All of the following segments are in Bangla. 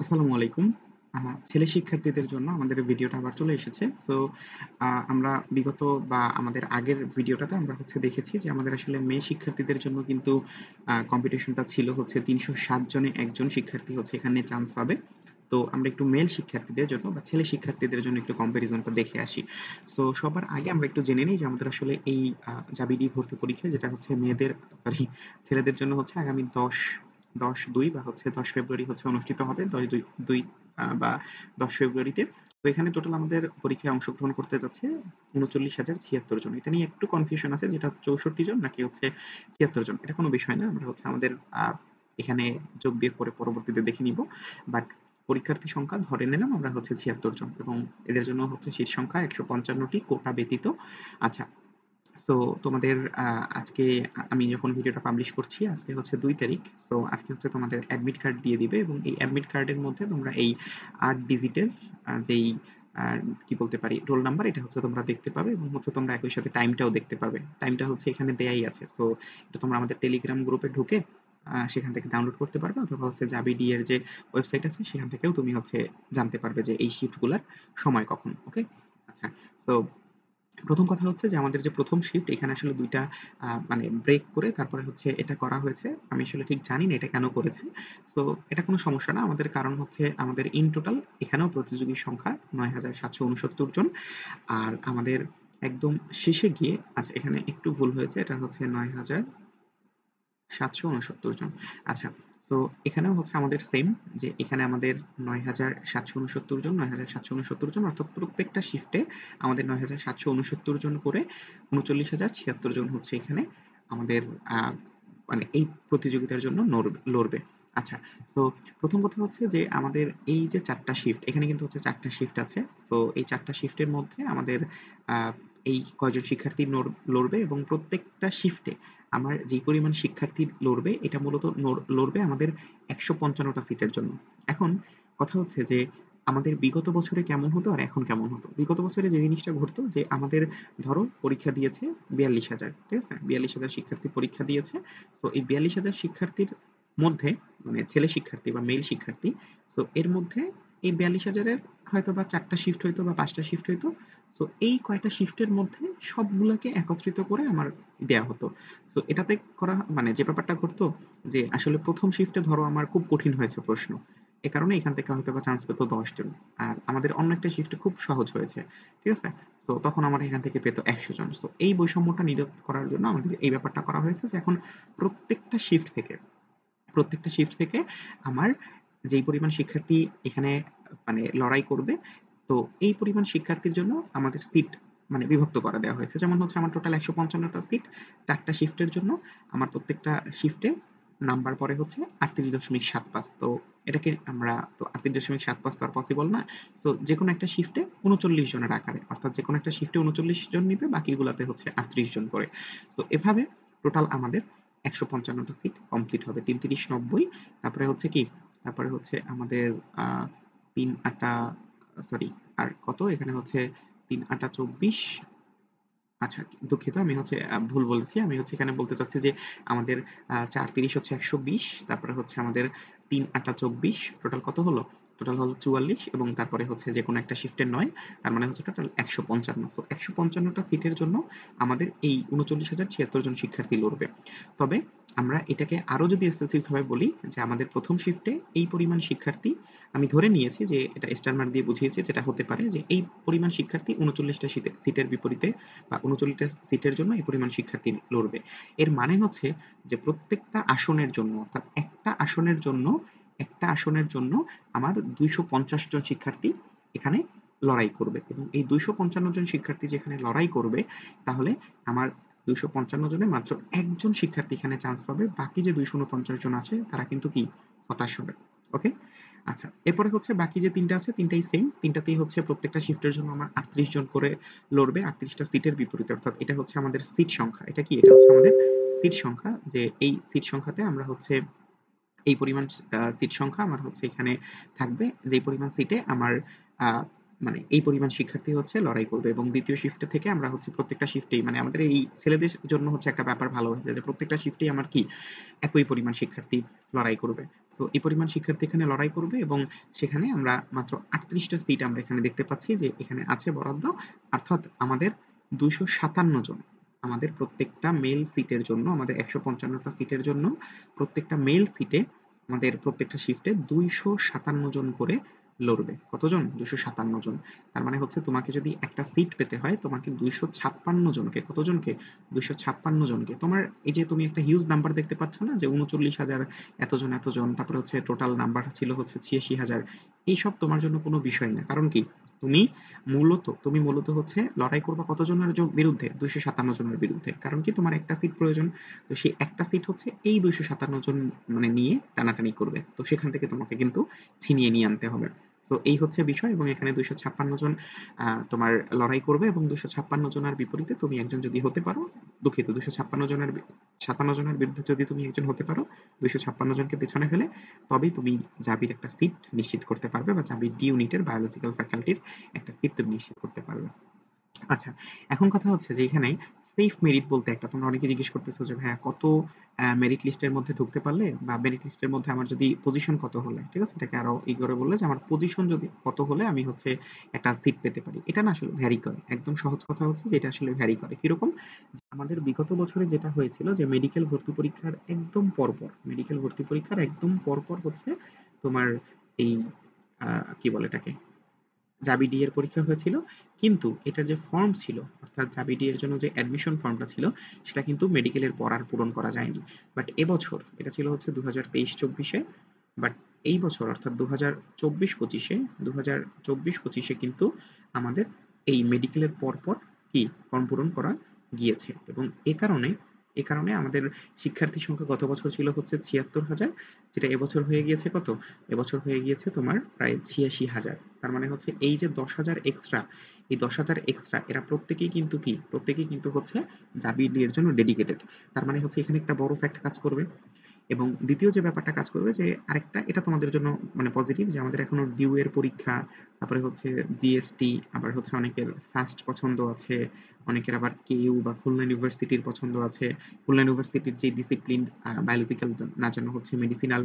আসসালামু আলাইকুম। ছেলে শিক্ষার্থীদের জন্য আমাদের ভিডিওটা আবার চলে এসেছে। সো আমরা বিগত বা আমাদের আগের ভিডিওটাতে আমরা দেখেছি যে আমাদের আসলে মেয়ে শিক্ষার্থীদের জন্য কিন্তু কম্পিটিশনটা ছিল ৩৬০ জনে একজন শিক্ষার্থী এখানে চান্স পাবে। তো আমরা একটু মেল শিক্ষার্থীদের জন্য বা ছেলে শিক্ষার্থীদের জন্য একটু কম্পারিজনটা দেখে আসি। সো সবার আগে আমরা একটু জেনে নিই যে আমাদের আসলে এই জাবিডি ভর্তি পরীক্ষা যেটা মেয়েদের ছেলেদের জন্য আগামী 10/2 বা 10 ফেব্রুয়ারি অনুষ্ঠিত হবে 10/2 বা 10 ফেব্রুয়ারিতে। তো এখানে টোটাল আমাদের পরীক্ষায় অংশগ্রহণ করতে যাচ্ছে ৩৯,০৭৬ জন। এটা নিয়ে একটু কনফিউশন আছে, যেটা ৬৪ জন নাকি ৭৬ জন। এটা কোনো বিষয় না, আমরা আমাদের এখানে যোগ বিয়োগ করে পরবর্তীতে দেখে নিব। বাট পরীক্ষার্থী সংখ্যা ধরে নিলাম আমরা ৭৬ জন, এবং এদের জন্য সিট সংখ্যা ১৫৫টি কোটা ব্যতীত। আচ্ছা, সো তোমাদের আজকে আমি যখন ভিডিওটা পাবলিশ করছি আজকে ২ তারিখ। সো আজকে তোমাদের অ্যাডমিট কার্ড দিয়ে দিবে, এবং এই অ্যাডমিট কার্ডের মধ্যে তোমরা এই ৮ ডিজিটের যেই কি বলতে পারি রোল নাম্বার, এটা তোমরা দেখতে পাবে, এবং তোমরা একই সাথে টাইমটাও দেখতে পাবে। টাইমটা এখানে দেয়াই আছে। সো এটা তোমরা আমাদের টেলিগ্রাম গ্রুপে ঢুকে সেখান থেকে ডাউনলোড করতে পারবে, অথবা জাবিডি এর যে ওয়েবসাইট আছে সেখান থেকেও তুমি জানতে পারবে যে এই শিফটগুলোর সময় কখন। ওকে, আচ্ছা। সো প্রথম কথা যে আমাদের যে প্রথম শিফট, এখানে আসলে ২ টা মানে ব্রেক করে তারপরে এটা করা হয়েছে। আমি আসলে ঠিক জানি না এটা কেন করেছে। সো এটা কোনো সমস্যা না। আমাদের কারণ আমাদের ইন টোটাল এখানেও প্রতিযোগীর সংখ্যা ৯,৭৬৯ জন। আর আমাদের একদম শেষে গিয়ে, আচ্ছা এখানে একটু ভুল হয়েছে, এটা ৯,৭৬৯ জন। আচ্ছা, সো এখানেও আমাদের সেম, যে এখানে আমাদের ৯,৭৬৯ জন, ৯,৭৬৯ জন, অর্থাৎ প্রত্যেকটা শিফটে আমাদের ৯,৭৬৯ জন করে ৩৯,০৭৬ জন এখানে আমাদের মানে এই প্রতিযোগিতার জন্য লড়বে। আচ্ছা, সো প্রথম কথা যে আমাদের এই যে ৪টা শিফট, এখানে কিন্তু ৪টা শিফট আছে। সো এই ৪টা শিফটের মধ্যে আমাদের এই কয়জন শিক্ষার্থী লড়বে, এবং প্রত্যেকটা শিফটে আমার যেই পরিমাণ শিক্ষার্থী লড়বে এটা মূলত লড়বে আমাদের ১৫৫টা সিটের জন্য। এখন কথা যে আমাদের বিগত বছরে কেমন হতো আর এখন কেমন হতো। বিগত বছরে যে জিনিসটা ঘটতো, যে আমাদের ধরো পরীক্ষা দিয়েছে ৪২,০০০, ঠিক আছে, ৪২,০০০ শিক্ষার্থী পরীক্ষা দিয়েছে। সো এই ৪২,০০০ শিক্ষার্থীর মধ্যে, মানে ছেলে শিক্ষার্থী বা মেল শিক্ষার্থী, সো এর মধ্যে এই ৪২,০০০-এর হয়তো বা ৪টা শিফট হইতো বা ৫টা শিফট হইতো। সো এই কয়টা শিফটের মধ্যে সবগুলোকে একত্রিত করে আমার দেয়া হতো। তো এটাতে করা মানে যে ব্যাপারটা ঘটতো, যে আসলে প্রথম শিফটে ধরো আমার খুব কঠিন হয়েছে প্রশ্ন, এ কারণে এখান থেকে হয়তো বা চান্স পেতো ১০ জন। আর আমাদের অন্য একটা শিফটে খুব সহজ হয়েছে, ঠিক আছে, তো তখন আমার এখান থেকে পেতো ১০০ জন। তো এই বৈষম্যটা নিরোধ করার জন্য আমাদের এই ব্যাপারটা করা হয়েছে, যে এখন প্রত্যেকটা শিফট থেকে প্রত্যেকটা শিফট থেকে আমার যেই পরিমাণ শিক্ষার্থী এখানে মানে লড়াই করবে, তো এই পরিমাণ শিক্ষার্থীর জন্য আমাদের সিট মানে বিভক্ত করে দেওয়া হয়েছে। যেমন আমার টোটাল ১৫৫টা সিট, ৪টা শিফটের জন্য। আমার প্রত্যেকটা শিফটে নাম্বার পরে ৩৮.৭৫। তো এটাকে আমরা তো ৩৮.৭৫ তো আর পসিবল না। সো যেকোনো একটা শিফটে ৩৯ জনের আকারে, অর্থাৎ যেকোনো একটা শিফটে ৩৯ জন নিবে, বাকিগুলাতে ৩৮ জন করে। তো এভাবে টোটাল আমাদের ১৫৫টা সিট কমপ্লিট হবে। ৩-৩০-৯০। তারপরে কি? তারপরে আমাদের আ ৩ আটা সরি, আর কত? এখানে ৩ আটা ২৪। আচ্ছা, দুঃখিত, আমি ভুল বলেছি। আমি এখানে বলতে চাচ্ছি যে আমাদের ৪-৩০ ১২০, তারপরে আমাদের ৩ আটা ২৪, টোটাল কত হলো? টোটাল হলো ৪৪, এবং তারপরে যেকোনো একটা শিফটের ৯, তার মানে টোটাল ১৫৫। সো ১৫৫টা সিটের জন্য আমাদের এই ৩৯,০৭৬ জন শিক্ষার্থী লড়বে। তবে আমরা এটাকে আরো যদি স্পেসিফিক ভাবে বলি, যে আমাদের প্রথম শিফটে এই পরিমাণ শিক্ষার্থী, আমি ধরে নিয়েছি যে এটা স্টার মার্ক দিয়ে বুঝিয়েছি, যেটা হতে পারে যে এই পরিমাণ শিক্ষার্থী ৩৯টা সিটের বিপরীতে বা ৩৯টা সিটের জন্য এই পরিমাণ শিক্ষার্থী লড়বে। এর মানে যে প্রত্যেকটা আসনের জন্য, অর্থাৎ একটা আসনের জন্য আমার ২৫০ জন শিক্ষার্থী এখানে লড়াই করবে, এবং এই ২৫৫ জন শিক্ষার্থী যেখানে লড়াই করবে, তাহলে আমার ২৫৫ জনে মাত্র একজন শিক্ষার্থী এখানে চান্স পাবে। বাকি যে ২৪৯ জন আছে তারা কিন্তু কি হতাশ হবে। ওকে, আচ্ছা, এরপরে বাকি যে ৩টা আছে, ৩টাই সেম। ৩টাতেই প্রত্যেকটা শিফটের জন্য আমার ৩৮ জন করে লড়বে, ৩৮টা সিটের বিপরীতে। অর্থাৎ এটা আমাদের সিট সংখ্যা। এটা কি? এটা আমাদের সিট সংখ্যা, যে এই সিট সংখ্যাতে আমরা এই পরিমাণ সিট সংখ্যা আমার এখানে থাকবে, যেই পরিমাণ সিটে আমার মানে এই পরিমাণ শিক্ষার্থী হচ্ছে লড়াই করবে, এবং দ্বিতীয় শিফটে থেকে আমরা হচ্ছে প্রত্যেকটা শিফটেই মানে আমাদের এই ছেলেদের জন্য হচ্ছে একটা ব্যাপার ভালো হয়েছে যে প্রত্যেকটা শিফটেই আমার কি একই পরিমাণ শিক্ষার্থী লড়াই করবে। সো এই পরিমাণ শিক্ষার্থী এখানে লড়াই করবে, এবং সেখানে আমরা মাত্র 38টা সিট আমরা এখানে দেখতে পাচ্ছি যে এখানে আছে বরাদ্দ, অর্থাৎ আমাদের 257 জন, আমাদের প্রত্যেকটা মেল সিটের জন্য, আমাদের 155টা সিটের জন্য প্রত্যেকটা মেল সিটে আমাদের প্রত্যেকটা শিফটে 257 জন করে লড়বে। কতজন? 257 জন। তার মানে হচ্ছে তোমাকে যদি একটা সিট পেতে হয় তোমাকে 256 জনকে, কতজনকে? 256 জনকে। তোমার এই যে তুমি একটা হিউজ নাম্বার দেখতে পাচ্ছ না যে 39,000 এতজন এতজন, তারপরে হচ্ছে টোটাল নাম্বার ছিল হচ্ছে 86,000, এইসব তোমার জন্য কোনো বিষয় না। কারণ কি? তুমি তুমি মূলত হচ্ছে লড়াই করবা কতজনের বিরুদ্ধে? 257 জনের বিরুদ্ধে। কারণ কি? তোমার একটা সিট প্রয়োজন। তো সেই একটা সিট হচ্ছে এই 257 জন মানে নিয়ে টানাটানি করবে। তো সেখান থেকে তোমাকে কিন্তু ছিনিয়ে নিয়ে আনতে হবে। সো এই হচ্ছে বিষয়, এবং এখানে 256 জন তোমার লড়াই করবে, এবং 256 জনের বিপরীতে তুমি একজন যদি হতে পারো, দুঃখিত, 257 জনের বিরুদ্ধে যদি তুমি একজন হতে পারো 256 জনকে পেছনে ফেলে, তবেই তুমি জাবির একটা সিট নিশ্চিত করতে পারবে, বা জাবির ডি ইউনিটের বায়োলজিক্যাল ফ্যাকাল্টির একটা সিট তুমি নিশ্চিত করতে পারবে। আচ্ছা, এখন কথা হচ্ছে যে এখানে সেফ মেরিট বলতে একটা, তোমরা অনেকে জিজ্ঞেস করতেছো যে ভাইয়া কত মেরিট লিস্টের মধ্যে ঢুকতে পারলে, বা মেরিট লিস্টের মধ্যে আমার যদি পজিশন কত হলে, ঠিক আছে, এটাকে আরো ই করে বললে যে আমার পজিশন যদি কত হলে আমি হচ্ছে একটা সিট পেতে পারি। এটা না আসলে ভ্যারি করে, একদম সহজ কথা হচ্ছে যে এটা আসলে ভ্যারি করে। কিরকম? আমাদের বিগত বছরে যেটা হয়েছিল যে মেডিকেল ভর্তি পরীক্ষার একদম পরপর হচ্ছে তোমার এই কি বলে এটাকে, জাবি ডি এর পরীক্ষা হয়েছিল, কিন্তু এটার যে ফর্ম ছিল, অর্থাৎ জাবি ডি এর জন্য যে অ্যাডমিশন ফর্মটা ছিল, সেটা কিন্তু মেডিকেলের পর আর পূরণ করা যায়নি। বাট এবছর, এটা ছিল হচ্ছে 2023-24-এ, বাট এই বছর অর্থাৎ 2024-25-এ কিন্তু আমাদের এই মেডিকেলের পরপর কি ফর্ম পূরণ করা গিয়েছে, এবং এ কারণে আমাদের শিক্ষার্থী সংখ্যা গত বছর ছিল হচ্ছে 76,000, যেটা এবছর হয়ে গিয়েছে কত? এবছর হয়ে গিয়েছে তোমার প্রায় 86,000। তার মানে হচ্ছে এই যে 10,000 এক্সট্রা, এই 10,000 এক্সট্রা এরা প্রত্যেকেই কিন্তু হচ্ছে জাবি ডি এর জন্য ডেডিকেটেড। তার মানে হচ্ছে এখানে একটা বড় ফ্যাক্ট কাজ করবে। এবং দ্বিতীয় যে ব্যাপারটা কাজ করবে যে আরেকটা, এটা তোমাদের জন্য মানে পজিটিভ, যে আমাদের এখনো ডিউ এর পরীক্ষা, তারপরে হচ্ছে জিএসটি, আবার হচ্ছে অনেকের সাস্ট পছন্দ আছে, অনেকের আবার কেইউ বা খুলনা ইউনিভার্সিটির পছন্দ আছে। খুলনা ইউনিভার্সিটির যে ডিসিপ্লিন বায়োলজিক্যাল না যেন হচ্ছে মেডিসিনাল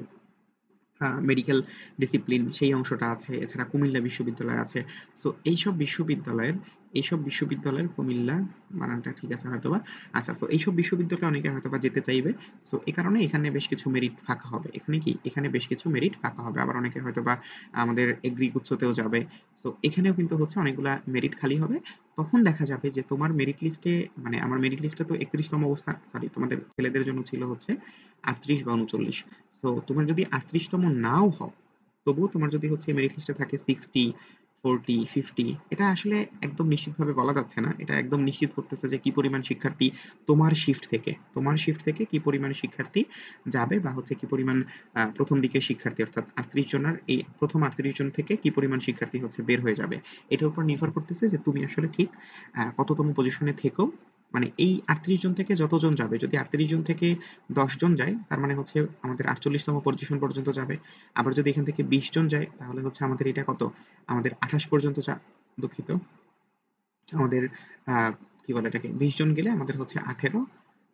মেডিকেল ডিসিপ্লিন, সেই অংশটা আছে। এছাড়া কুমিল্লা বিশ্ববিদ্যালয় আছে। সো এইসব বিশ্ববিদ্যালয়ের কুমিল্লা বানানটা ঠিক আছে হয়তোবা। আচ্ছা, সো এইসব বিশ্ববিদ্যালয়ে অনেকে হয়তোবা যেতে চাইবে। সো এই কারণে এখানে বেশ কিছু মেরিট ফাঁকা হবে। এখানে বেশ কিছু মেরিট ফাঁকা হবে। আবার অনেকে হয়তোবা আমাদের এগ্রি গুচ্ছতেও যাবে। সো এখানেও কিন্তু হচ্ছে অনেকগুলা মেরিট খালি হবে। তখন দেখা যাবে যে তোমার মেরিট লিস্টে, মানে আমার মেরিট লিস্টে তো 31তম অবস্থান, সরি, তোমাদের ছেলেদের জন্য ছিল হচ্ছে 38 বা 39। সো তোমার যদি 38তম নাও হও, তবুও তোমার যদি হচ্ছে মেরিট লিস্টে থাকে 60, 40, 50, এটা আসলে একদম নিশ্চিতভাবে বলা যাচ্ছে না। এটা একদম নিশ্চিত করতেছে যে কি পরিমাণ শিক্ষার্থী তোমার শিফট থেকে কি পরিমাণ শিক্ষার্থী যাবে, বা হচ্ছে কি পরিমাণ প্রথম দিকে শিক্ষার্থী, অর্থাৎ 38 জনের এই প্রথম 38 জন থেকে কি পরিমাণ শিক্ষার্থী হচ্ছে বের হয়ে যাবে। এটার উপর নির্ভর করতেছে যে তুমি আসলে ঠিক কততম পজিশনে থেকেও, মানে এই 38 জন থেকে যতজন যাবে, যদি 38 জন থেকে 10 জন যায় তার মানে হচ্ছে আমাদের 48তম পজিশন পর্যন্ত যাবে। আবার যদি এখান থেকে 20 জন যায় তাহলে হচ্ছে আমাদের এটা কত, আমাদের 28 পর্যন্ত দুঃখিত, আমাদের কি বলে এটাকে, 20 জন গেলে আমাদের হচ্ছে 18,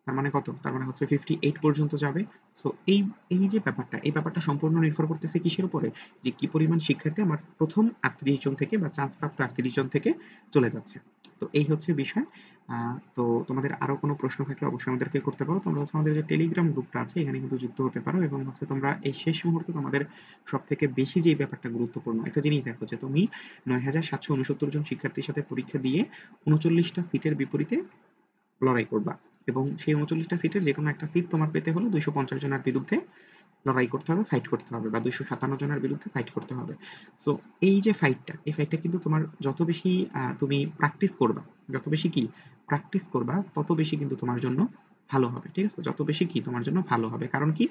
তার মানে কত, তার মানে হচ্ছে 58 পর্যন্ত যাবে। সো এই যে ব্যাপারটা, এই ব্যাপারটা সম্পূর্ণ নির্ভর করতেছে কিসের উপরে, যে কি পরিমাণ শিক্ষার্থী আমার প্রথম 38 জন থেকে বা চান্স প্রাপ্ত 38 জন থেকে চলে যাচ্ছে। তো এই হচ্ছে বিষয়। তো তোমাদের আরো কোনো প্রশ্ন থাকলে অবশ্যই আমাদেরকে করতে পারো। তোমরা হচ্ছে আমাদের যে টেলিগ্রাম গ্রুপটা আছে এখানে কিন্তু যুক্ত হতে পারো, এবং হচ্ছে তোমরা এই শেষ মুহূর্তে তোমাদের সব থেকে বেশি যে ব্যাপারটা গুরুত্বপূর্ণ একটা জিনিস দেখো, যে তুমি 9,769 জন শিক্ষার্থীর সাথে পরীক্ষা দিয়ে 39টা সিটের বিপরীতে লড়াই করবা, এবং সেই 39টা সিটের যে কোনো একটা সিট তোমার পেতে হলে 250 জনের বিরুদ্ধে লড়াই করতে হবে, ফাইট করতে হবে, বা 257 জনের বিরুদ্ধে ফাইট করতে হবে। সো এই ফাইটটা কিন্তু তোমার যত বেশি তুমি প্র্যাকটিস করবা তত বেশি কিন্তু তোমার জন্য ভালো হবে। ঠিক আছে, যত বেশি কি তোমার জন্য ভালো হবে। কারণ কি,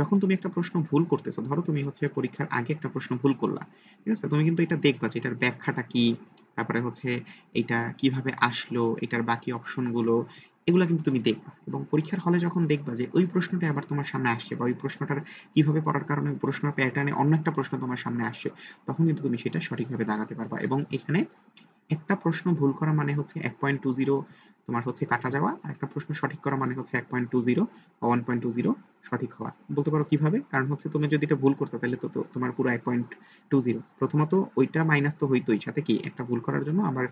যখন তুমি একটা প্রশ্ন ভুল করতেছো, ধরো তুমি হচ্ছে পরীক্ষার আগে একটা প্রশ্ন ভুল করলা, ঠিক আছে, তুমি কিন্তু এটা দেখবা যে এটার ব্যাখ্যাটা কি, তারপরে হচ্ছে এটা কিভাবে আসলো, এটার বাকি অপশনগুলো, এগুলা কিন্তু তুমি দেখবা এবং পরীক্ষার হলে যখন দেখবা যে ওই প্রশ্নটা আবার তোমার সামনে আসছে বা ওই প্রশ্নটার কিভাবে পড়ার কারণে ওই প্রশ্নের প্যাটার্নে অন্য একটা প্রশ্ন তোমার সামনে আসছে, তখন কিন্তু তুমি সেটা সঠিকভাবে দাগাতে পারবা। এবং এখানে একটা প্রশ্ন ভুল করা মানে হচ্ছে 1.20 তোমার হচ্ছে কাটা যাওয়া, আর একটা প্রশ্ন সঠিক করা মানে হচ্ছে 1.20 বা 1.20 সঠিক হওয়া। বলতে পারো কিভাবে, কারণ হচ্ছে তুমি যদি এটা ভুল করতে তাহলে তো তোমার পুরো 1.20, প্রথমত ওইটা মাইনাস তো হইতোই, সাথে কি একটা ভুল করার জন্য আবার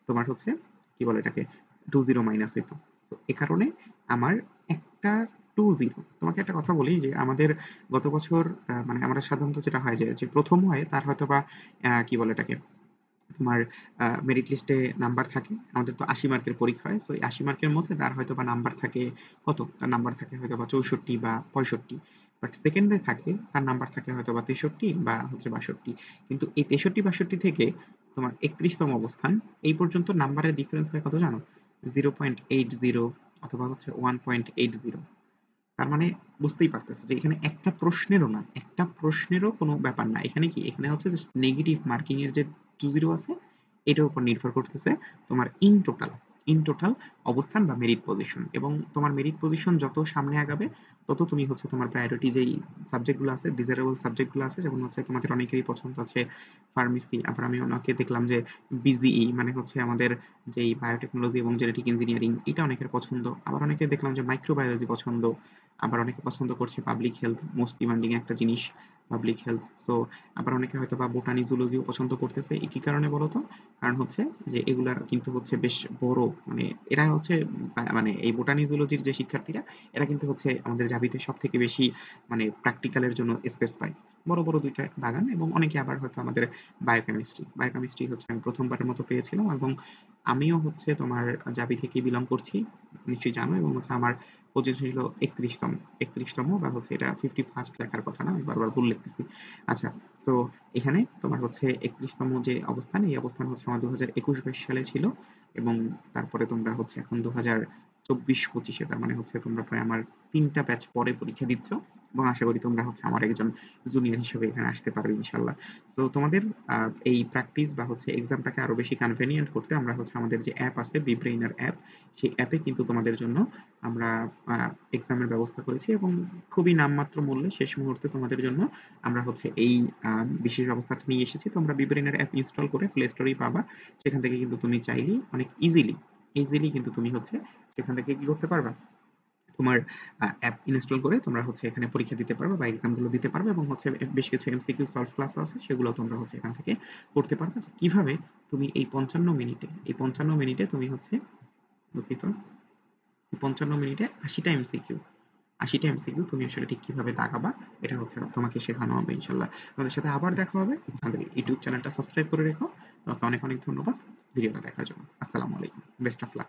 তোমার হচ্ছে কি বলে এটাকে 20 মাইনাস হইতো। তো এ কারণে আমার একটা 20, তোমাকে একটা কথা বলি যে আমাদের গত বছর মানে আমরা সাধারণত যেটা হয় যে যে প্রথম হয় তার হয়তো বা কি বলে এটাকে তোমার মেরিট লিস্টে নাম্বার থাকে। আমাদের তো ৮০ মার্কের পরীক্ষা হয়, সো এই ৮০ মার্কের মধ্যে তার হয়তো বা নাম্বার থাকে কত, তার নাম্বার থাকে হয়তো বা ৬৪ বা ৬৫, বাট সেকেন্ডে থাকে তার নাম্বার থাকে হয়তো বা ৬৩ বা হচ্ছে ৬২। কিন্তু এই ৬৩-৬২ থেকে তোমার ৩১তম অবস্থান এই পর্যন্ত নাম্বারের ডিফারেন্স হয় কত জানো? 0.80 অথবা হচ্ছে 1.80। তার মানে বুঝতেই পারতেছো যে এখানে একটা প্রশ্নেরও না, একটা প্রশ্নেরও কোনো ব্যাপার না। এখানে কি, এখানে হচ্ছে জাস্ট নেগেটিভ মার্কিং এর যে 20 আছে এটার উপর নির্ভর করতেছে তোমার ইন টোটাল অবস্থান বা মেরিট পজিশন। এবং তোমার মেরিট পজিশন যত সামনে আগাবে তত তুমি হচ্ছে তোমার প্রায়োরিটি যেই সাবজেক্টগুলো আছে, ডিজারেবল সাবজেক্টগুলো আছে, যেমন হচ্ছে তোমাদের অনেকেরই পছন্দ আছে ফার্মেসি, আবার আমি অনেকে দেখলাম যে বিজিই মানে হচ্ছে আমাদের যেই বায়োটেকনোলজি এবং জেনেটিক ইঞ্জিনিয়ারিং এটা অনেকের পছন্দ, আবার অনেকে দেখলাম যে মাইক্রোবায়োলজি পছন্দ, আবার অনেকে পছন্দ করছে পাবলিক হেলথ, মোস্ট ডিমান্ডিং একটা জিনিস পাবলিক হেলথ। সো আবার অনেকে হয়তো বা বোটানি জুলজিও পছন্দ করতেছে। এই কি কারণে বলতো? কারণ হচ্ছে যে এগুলা কিন্তু হচ্ছে বেশ বড়, মানে এরা হচ্ছে মানে এই বোটানি জুলজির যে শিক্ষার্থীরা এরা কিন্তু হচ্ছে আমাদের জাবিতে সব থেকে বেশি মানে প্র্যাকটিক্যালের জন্য স্পেস পায়। বড় বড় দুইটা বাগান। এবং অনেকে আবার হয়তো আমাদের বায়োকেমিস্ট্রি হচ্ছে আমি প্রথমবারের মতো পেয়েছিলাম। এবং আমিও হচ্ছে তোমার জাবি থেকে বিলং করছি, নিশ্চয়ই জানো। এবং হচ্ছে আমার পজিশন ছিল 31তম বা হচ্ছে এটা 51st লেখার কথা না, আমি বারবার ভুল লিখতেছি। আচ্ছা, সো এখানে তোমার হচ্ছে 31তম যে অবস্থান, এই অবস্থান হচ্ছে আমার 2021-22 সালে ছিল। এবং তারপরে তোমরা হচ্ছে এখন 2024-25-এ, তার মানে হচ্ছে তোমরা প্রায় আমার 3টা ব্যাচ পরে পরীক্ষা দিচ্ছ। এবং আশা করি তোমরা হচ্ছে আমার একজন জুনিয়র হিসেবে এখানে আসতে পারবে ইনশাল্লাহ। সো তোমাদের এই প্র্যাকটিস বা হচ্ছে এক্সামটাকে আরো বেশি কনভেনিয়েন্ট করতে আমরা হচ্ছে আমাদের যে অ্যাপ আছে বিব্রেইনার অ্যাপ, সেই অ্যাপে কিন্তু তোমাদের জন্য আমরা এক্সামের ব্যবস্থা করেছি। এবং খুবই নামমাত্র মূল্যে শেষ মুহূর্তে তোমাদের জন্য আমরা হচ্ছে এই বিশেষ ব্যবস্থাটা নিয়ে এসেছি। তোমরা বিব্রেইনার অ্যাপ ইনস্টল করে প্লে স্টোরেই পাবা। সেখান থেকে কিন্তু তুমি চাইলেই অনেক ইজিলি কিন্তু তুমি হচ্ছে সেখান থেকে কি করতে পারবা, তোমার অ্যাপ ইনস্টল করে তোমরা হচ্ছে এখানে পরীক্ষা দিতে পারবে বা এক্সাম গুলো দিতে পারবে। এবং হচ্ছে বেশ কিছু এমসিকিউ সলভ ক্লাসও আছে, সেগুলো তোমরা হচ্ছে এখান থেকে করতে পারবে। যে কিভাবে তুমি এই 55 মিনিটে তুমি হচ্ছে দুঃখিত 55 মিনিটে 80টা এমসিকিউ তুমি আসলে ঠিক কিভাবে দাগাবা, এটা হচ্ছে তোমাকে শেখানো হবে ইনশাল্লাহ। তোমাদের সাথে আবার দেখা হবে। আমাদের ইউটিউব চ্যানেলটা সাবস্ক্রাইব করে রেখো। তোমাকে অনেক অনেক ধন্যবাদ ভিডিওটা দেখার জন্য। আসসালামু আলাইকুম, বেস্ট অফ লাক।